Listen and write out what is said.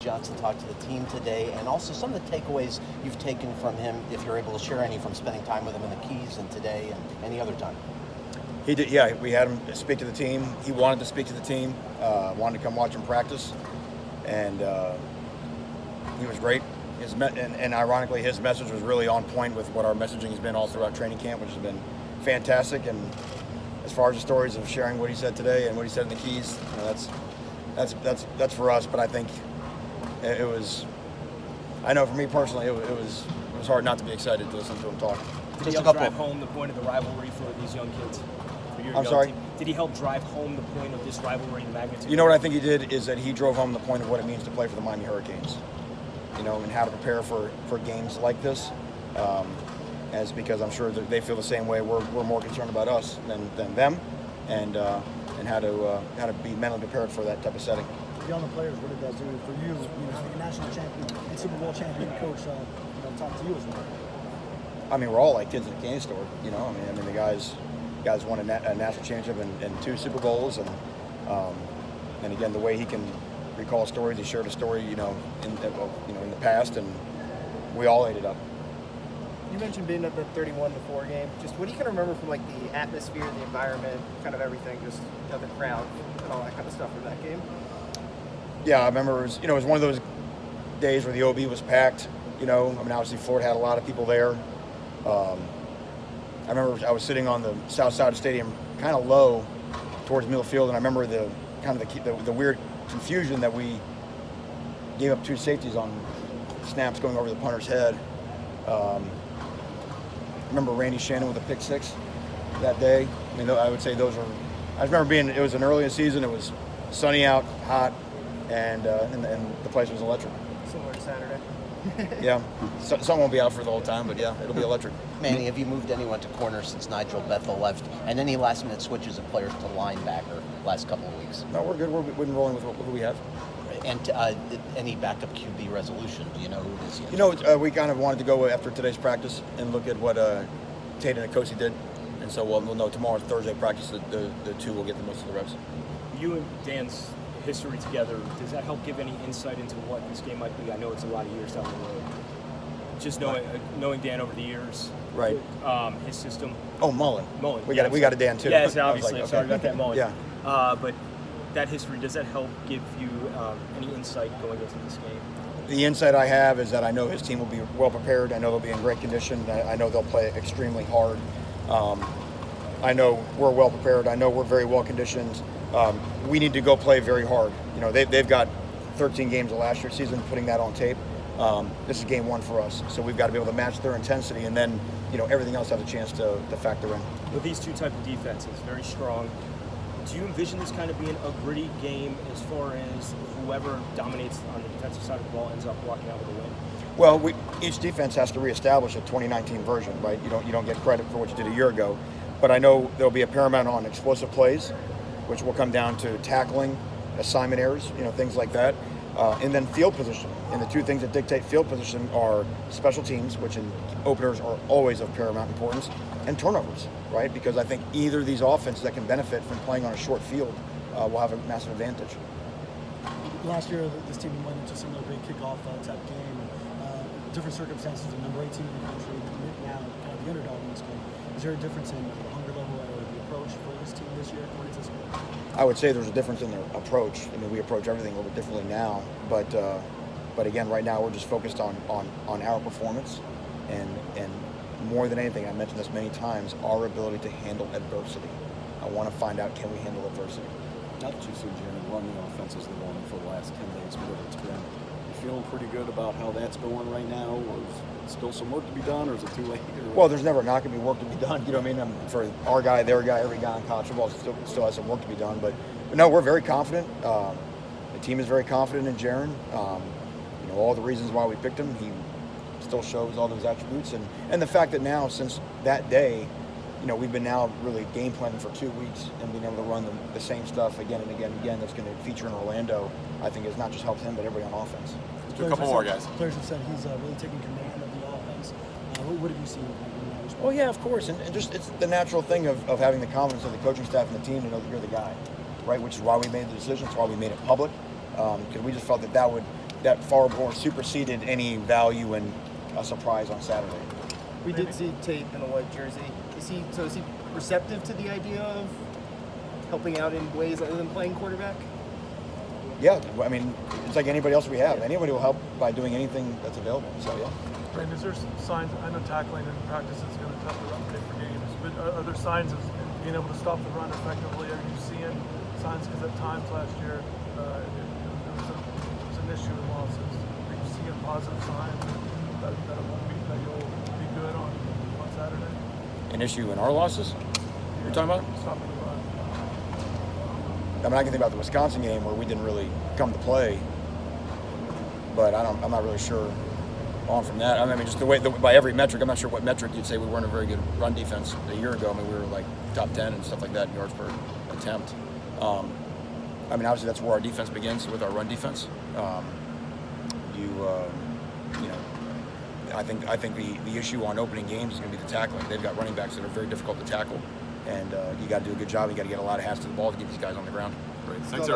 Johnson talk to the team today, and also some of the takeaways you've taken from him, if you're able to share any from spending time with him in the Keys and today and any other time? He did, yeah. We had him speak to the team. He wanted to speak to the team, wanted to come watch him practice, and he was great. And ironically, his message was really on point with what our messaging has been all throughout training camp, which has been fantastic. And as far as the stories of sharing what he said today and what he said in the Keys, you know, that's for us. But I think it was. I know for me personally, it was hard not to be excited to listen to him talk. Did he help drive home the point of the rivalry for these young kids? I'm sorry? Did he help drive home the point of this rivalry and magnitude? You know what I think he did is that he drove home the point of what it means to play for the Miami Hurricanes. You know, and how to prepare for games like this. As because I'm sure that they feel the same way. We're more concerned about us than them, and how to be mentally prepared for that type of setting. Beyond the players, what did that do for you? As a national champion and Super Bowl champion coach, talk to you as well. I mean, we're all like kids in a candy store. You know, I mean the guys won a national championship and 2 Super Bowls, and again the way he can recall stories, he shared a story, in the past, and we all ate it up. You mentioned being at the 31-4 game. Just what do you kind of remember from like the atmosphere, the environment, kind of everything, just the crowd and all that kind of stuff from that game? Yeah, I remember it was one of those days where the OB was packed. I mean, obviously Florida had a lot of people there. I remember I was sitting on the south side of the stadium, kind of low towards middle field, and I remember the weird confusion that we gave up 2 safeties on snaps going over the punter's head. I remember Randy Shannon with a pick 6 that day. I mean, I would say those were. I remember it was an early in the season. It was sunny out, hot, and the place was electric. Similar to Saturday. Yeah, some won't be out for the whole time, but yeah, it'll be electric. Manny, have you moved anyone to corner since Nigel Bethel left? And any last-minute switches of players to linebacker last couple of weeks? No, we're good. We've been rolling with who we have. And any backup QB resolution? Do you know who it is yet? We kind of wanted to go after today's practice and look at what Tate and Akosi did, and so we'll know tomorrow, Thursday practice, the 2 will get the most of the reps. You and Dan's history together, does that help give any insight into what this game might be? I know it's a lot of years down the road. Just knowing Dan over the years, right? His system. Oh, Mullen. We got a Dan too. Yes, obviously. Sorry about that, Mullen. Yeah. But that history, does that help give you any insight going into this game? The insight I have is that I know his team will be well prepared. I know they'll be in great condition. I know they'll play extremely hard. I know we're well prepared. I know we're very well conditioned. We need to go play very hard. They've got 13 games of last year's season, putting that on tape. This is game 1 for us, so we've got to be able to match their intensity, and then everything else has a chance to factor in. With these 2 type of defenses, very strong, do you envision this kind of being a gritty game as far as whoever dominates on the defensive side of the ball ends up walking out with a win? Well, each defense has to reestablish a 2019 version, right? You don't get credit for what you did a year ago, but I know there'll be a paramount on explosive plays, which will come down to tackling, assignment errors, things like that, and then field position. And the 2 things that dictate field position are special teams, which in openers are always of paramount importance, and turnovers, right? Because I think either of these offenses that can benefit from playing on a short field will have a massive advantage. Last year, this team went into similar big kickoff type game. Different circumstances, the number 18 in the country, now kind of the underdog in this game. Is there a difference in the hunger level or the approach for this team this year according to this game? I would say there's a difference in their approach. I mean, we approach everything a little bit differently now, but again, right now we're just focused on our performance, and more than anything, I mentioned this many times, our ability to handle adversity. I want to find out, can we handle adversity? Now that you've seen Jaron run the offense as they've won for the last 10 days, whatever it's been, you feeling pretty good about how that's going right now, or is still some work to be done, or is it too late? Well, there's never not going to be work to be done. You know what I mean? For our guy, their guy, every guy in college football still has some work to be done. But no, we're very confident. The team is very confident in Jaron. All the reasons why we picked him, he still shows all those attributes. And the fact that now, since that day, we've been now really game planning for 2 weeks and being able to run the same stuff again and again and again that's going to feature in Orlando, I think has not just helped him, but everybody on offense. Let's do a couple more, guys. Players have said he's really taking command of the offense. What have you seen in that respect? Well, yeah, of course. And just it's the natural thing of having the confidence of the coaching staff and the team to know that you're the guy, right? Which is why we made the decision. It's why we made it public, because we just felt that that far more superseded any value in a surprise on Saturday. We did see tape in a white jersey. Is he receptive to the idea of helping out in ways other than playing quarterback? Yeah, I mean, it's like anybody else we have. Anybody will help by doing anything that's available. So yeah. And is there signs? I know tackling in practice is going to tough to replicate for games, but are there signs of being able to stop the run effectively? Are you seeing signs? Because at times last year there was an issue in losses. Are you seeing positive signs that it won't be, that you'll be good on Saturday? An issue in our losses? You're talking about? Stopping the run. I mean, I can think about the Wisconsin game where we didn't really come to play, but I'm not really sure on from that. I mean, just the way by every metric, I'm not sure what metric you'd say we weren't a very good run defense a year ago. I mean, we were like top 10 and stuff like that in yards per attempt. I mean, obviously that's where our defense begins, with our run defense. I think the issue on opening games is going to be the tackling. They've got running backs that are very difficult to tackle, and you got to do a good job. You got to get a lot of hands to the ball to get these guys on the ground. Great. Thanks,